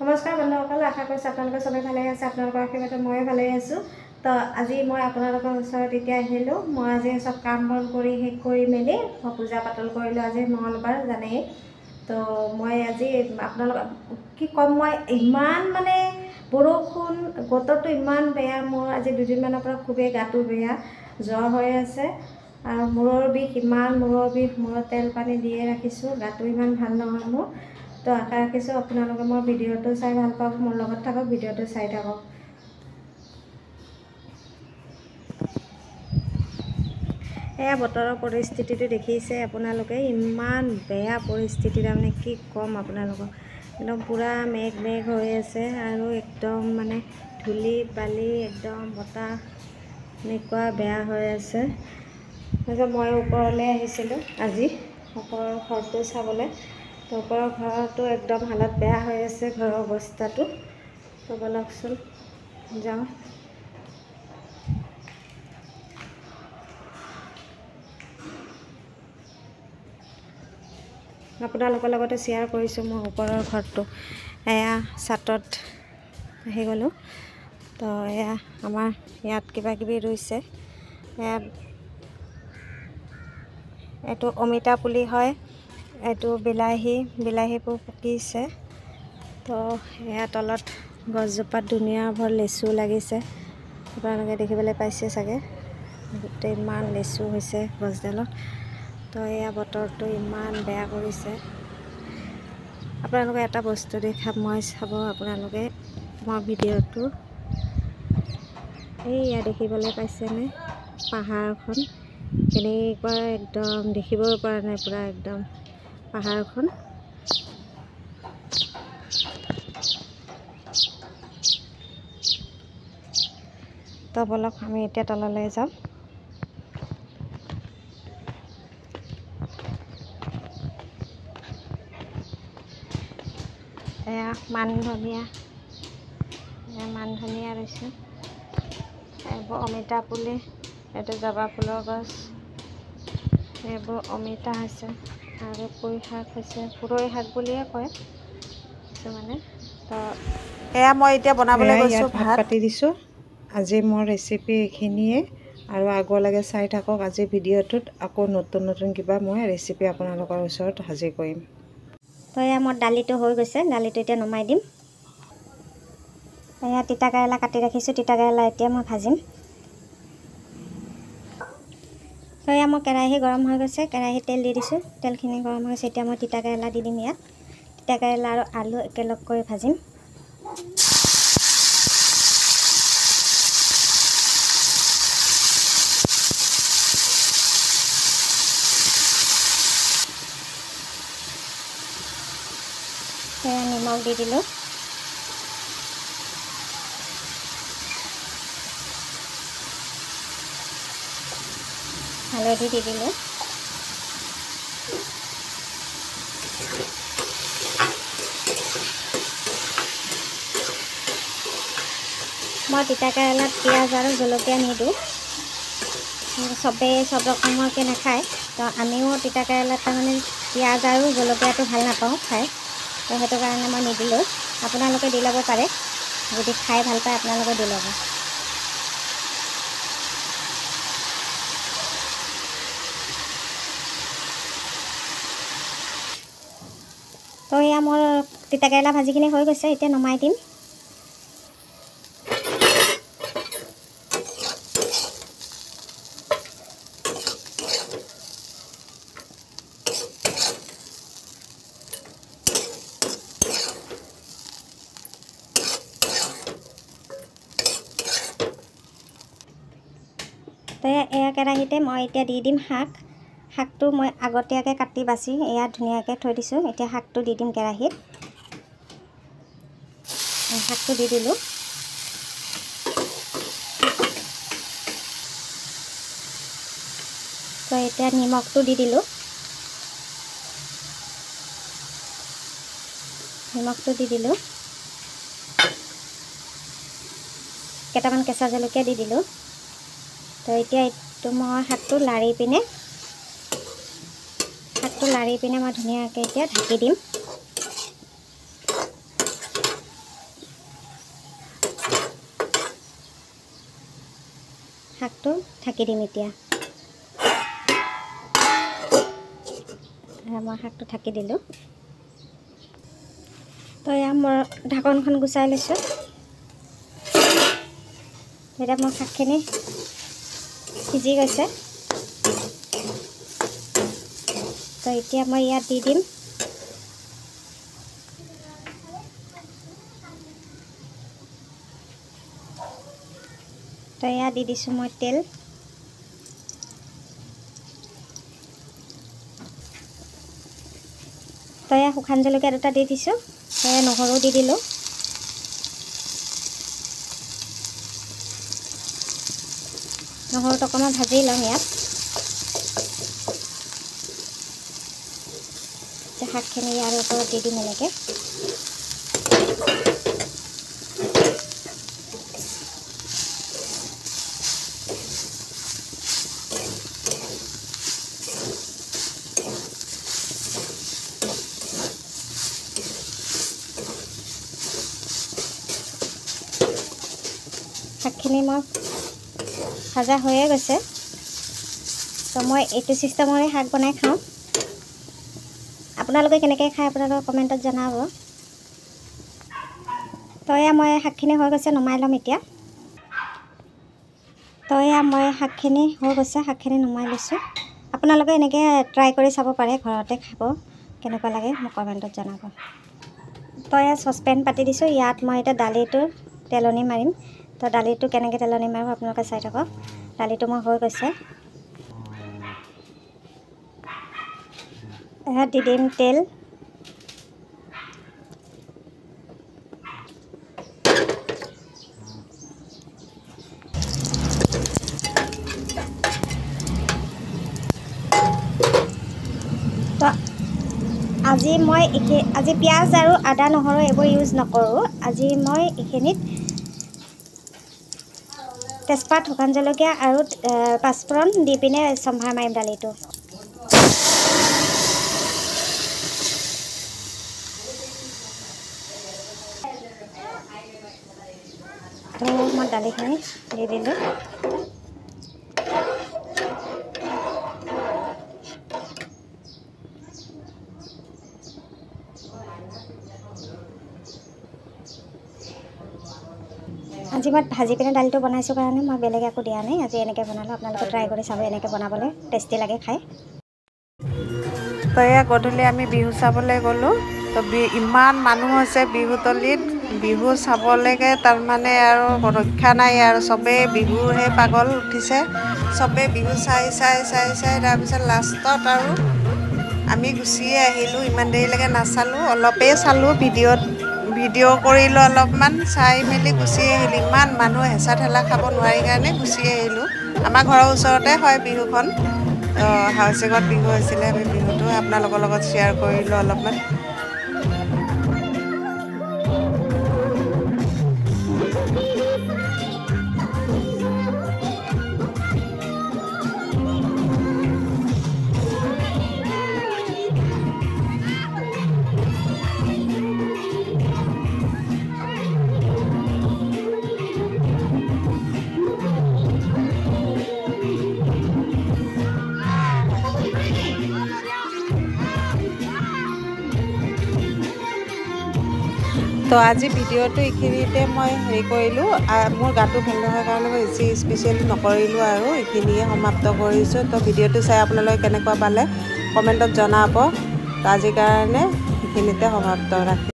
নমস্কাৰ বন্ধুসকল, আশা কৰিছোঁ আপোনালোকে সবে ভালে আছে। আপোনালোকৰ আশীৰ্বাদত মই ভালে আছোঁ। তো আজি মই আপোনালোকৰ ওচৰত এতিয়া আহিলোঁ। মই আজি সব কাম বন কৰি শেষ কৰি মেলি মই পূজা পাতল কৰিলোঁ। আজি মঙলবাৰ জানেই। তো মই আজি আপোনালোকক কি ক'ম, মই ইমান মানে বৰষুণ বতৰটো ইমান বেয়া। মোৰ আজি দুদিনমানৰ পৰা খুবেই গাটো বেয়া, জ্বৰ হৈ আছে আৰু মূৰৰ বিষ, ইমান মূৰৰ বিষ। মূৰত তেল পানী দিয়ে ৰাখিছোঁ, গাটো ইমান ভাল নহয় মোৰ। তো আশা ৰাখিছোঁ আপোনালোকে মোৰ ভিডিঅ'টো চাই ভাল পাব, মোৰ লগত থাকক, ভিডিঅ'টো চাই থাকক। এয়া বতৰৰ পৰিস্থিতিটো দেখিছে আপোনালোকে, ইমান বেয়া পৰিস্থিতি, তাৰমানে কি ক'ম আপোনালোকক। একদম পূৰা মেঘ হৈ আছে আৰু একদম মানে ধূলি বালি, একদম বতাহ এনেকুৱা বেয়া হৈ আছে। তাৰপিছত মই ওপৰলৈ আহিছিলোঁ আজি ওপৰৰ ঘৰটো চাবলৈ। তো ওপৰৰ ঘৰটো একদম হালত বেয়া হৈ আছে, ঘৰৰ অৱস্থাটো। তো ব'লকচোন যাওঁ। আপোনালোকৰ লগতে শ্বেয়াৰ কৰিছোঁ মই ওপৰৰ ঘৰটো। এয়া ছাটত আহি গ'লোঁ। তো এয়া আমাৰ ইয়াত কিবা কিবি ৰুইছে। ইয়াত এইটো অমিতা পুলি হয়, এইটো বিলাহীবোৰ পকিছে। তো এয়া তলত গছজোপাত ধুনীয়া ভৰ লেচু লাগিছে, আপোনালোকে দেখিবলৈ পাইছে চাগে। গোটেই ইমান লেচু হৈছে গছডালত। তো এয়া বতৰটো ইমান বেয়া কৰিছে। আপোনালোকে এটা বস্তু দেখাম, মই চাব আপোনালোকে মই ভিডিঅ'টো। এইয়া দেখিবলৈ পাইছেনে পাহাৰখন কেনেকুৱা, একদম দেখিবই পৰা নাই, পূৰা একদম পাহাৰখন। তো বলক আমি এতিয়া তললৈ যাম। এয়া মান ধনিয়া ৰৈছে, এইবোৰ অমিতা পুলি, এইটো জবা ফুলৰ গছ, এইবোৰ অমিতা হৈছে আৰু পুঁই শাক হৈছে, পুৰৈ শাক বুলিয়ে কয় কিছুমানে। তো এয়া মই এতিয়া বনাবলৈ গৈছোঁ, ভাত পাতি দিছোঁ। আজি মোৰ ৰেচিপি এইখিনিয়ে, আৰু আগলৈকে চাই থাকক। আজি ভিডিঅ'টোত আকৌ নতুন কিবা মই ৰেচিপি আপোনালোকৰ ওচৰত হাজিৰ কৰিম। তো এয়া মোৰ দালিটো হৈ গৈছে, দালিটো এতিয়া নমাই দিম। এয়া তিতা কেৰেলা কাটি ৰাখিছোঁ, তিতা কেৰেলা এতিয়া মই ভাজিম। তো এয়া মোৰ কেৰাহী গৰম হৈ গৈছে, কেৰাহীত তেল দি দিছোঁ, তেলখিনি গৰম হৈ গৈছে। এতিয়া মই তিতা কেৰেলা দি দিম ইয়াত। তিতা কেৰেলা আৰু আলু একেলগ কৰি ভাজিম। সেয়া নিমখ দি দিলোঁ। হালধি দি দিলোঁ। মই তিতা কেৰেলাত পিঁয়াজ আৰু জলকীয়া নিদিওঁ, চবেই চব ৰকমৰকৈ নাখায়। তো আমিও তিতা কেৰেলাত তাৰমানে পিঁয়াজ আৰু জলকীয়াটো ভাল নাপাওঁ খাই, তো সেইটো কাৰণে মই নিদিলোঁ। আপোনালোকে দি ল'ব পাৰে, যদি খাই ভাল পায় আপোনালোকে দি ল'ব। তো এয়া মোৰ তিতা কেৰেলা ভাজিখিনি হৈ গৈছে, এতিয়া নমাই দিম। তো এয়া কেৰাহীতে মই এতিয়া দি দিম শাকটো মই আগতীয়াকৈ কাটি বাছি এয়া ধুনীয়াকৈ থৈ দিছোঁ। এতিয়া শাকটো দি দিম কেৰাহীত। শাকটো দি দিলোঁ। তো এতিয়া নিমখটো দি দিলোঁ। কেইটামান কেঁচা জলকীয়া দি দিলোঁ। তো এতিয়া এইটো মই শাকটো লাৰি পিনে মই ধুনীয়াকৈ এতিয়া ঢাকি দিম। শাকটো ঢাকি দিম এতিয়া মই শাকটো ঢাকি দিলোঁ তো এয়া মই ঢাকনখন গুচাই লৈছোঁ এতিয়া মোৰ শাকখিনি সিজি গৈছে তো এতিয়া মই ইয়াত দি দিম তো ইয়াত দি দিছোঁ মই তেল তো এয়া শুকান জলকীয়া দুটা দি দিছোঁ এয়া নহৰু দি দিলোঁ নহৰুটো অকণমান ভাজি লওঁ ইয়াত শাকখিনি ইয়াৰ ওপৰত দি দিম এনেকৈ শাকখিনি মই ভাজা হৈয়ে গৈছে তো মই এইটো চিষ্টেমৰে শাক বনাই খাওঁ আপোনালোকে কেনেকৈ খায় আপোনালোকে কমেণ্টত জনাব তো এয়া মই শাকখিনি হৈ গৈছে নমাই ল'ম এতিয়া তো এয়া মই শাকখিনি হৈ গৈছে শাকখিনি নমাই লৈছোঁ আপোনালোকে এনেকৈ ট্ৰাই কৰি চাব পাৰে ঘৰতে খাব কেনেকুৱা লাগে মোক কমেণ্টত জনাব তো এয়া চচপেন পাতি দিছোঁ ইয়াত মই এতিয়া দালিটো তেলনি মাৰিম তো দালিটো কেনেকৈ তেলনি মাৰিব আপোনালোকে চাই থাকক দালিটো মোৰ হৈ গৈছে ইয়াত দি দিম তেল তো আজি পিঁয়াজ আৰু আদা নহৰু এইবোৰ ইউজ নকৰোঁ আজি মই এইখিনিত তেজপাত শুকান জলকীয়া আৰু পাঁচফোৰণ দি পিনে সম্ভাৰ মাৰিম দালিটো তো মই দালিখিনি দি দিলোঁ আজি মই ভাজি পিনে দালিটো বনাইছোঁ কাৰণে মই বেলেগ একো দিয়া নাই আজি এনেকৈ বনালোঁ আপোনালোকে ট্ৰাই কৰি চাব এনেকৈ বনাবলৈ টেষ্টি লাগে খাই তো এয়া গধূলি আমি বিহু চাবলৈ গ'লোঁ তো ইমান মানুহ হৈছে বিহুতলিত বিহু চাবলৈকে তাৰমানে আৰু ৰক্ষা নাই আৰু চবেই বিহুৰহে পাগল উঠিছে চবেই বিহু চাই তাৰপিছত লাষ্টত আৰু আমি গুচিয়ে আহিলোঁ ইমান দেৰিলৈকে নাচালোঁ অলপেই চালোঁ ভিডিঅ' কৰিলোঁ অলপমান চাই মেলি গুচি আহিলোঁ ইমান মানুহ হেঁচা ঠেলা খাব নোৱাৰি কাৰণে গুচি আহিলোঁ আমাৰ ঘৰৰ ওচৰতে হয় বিহুখন হাউচিঙত বিহু হৈছিলে আমি বিহুটো আপোনালোকৰ লগত শ্বেয়াৰ কৰিলোঁ অলপমান তো আজি ভিডিঅ'টো এইখিনিতে মই হেৰি কৰিলোঁ মোৰ গাটো ভাল নহয় কাৰণে মই বেছি স্পেচিয়েলি নকৰিলোঁ আৰু এইখিনিয়ে সমাপ্ত কৰিছোঁ তো ভিডিঅ'টো চাই আপোনালোকে কেনেকুৱা পালে কমেণ্টত জনাব তো আজিৰ কাৰণে এইখিনিতে সমাপ্ত ৰাখিছোঁ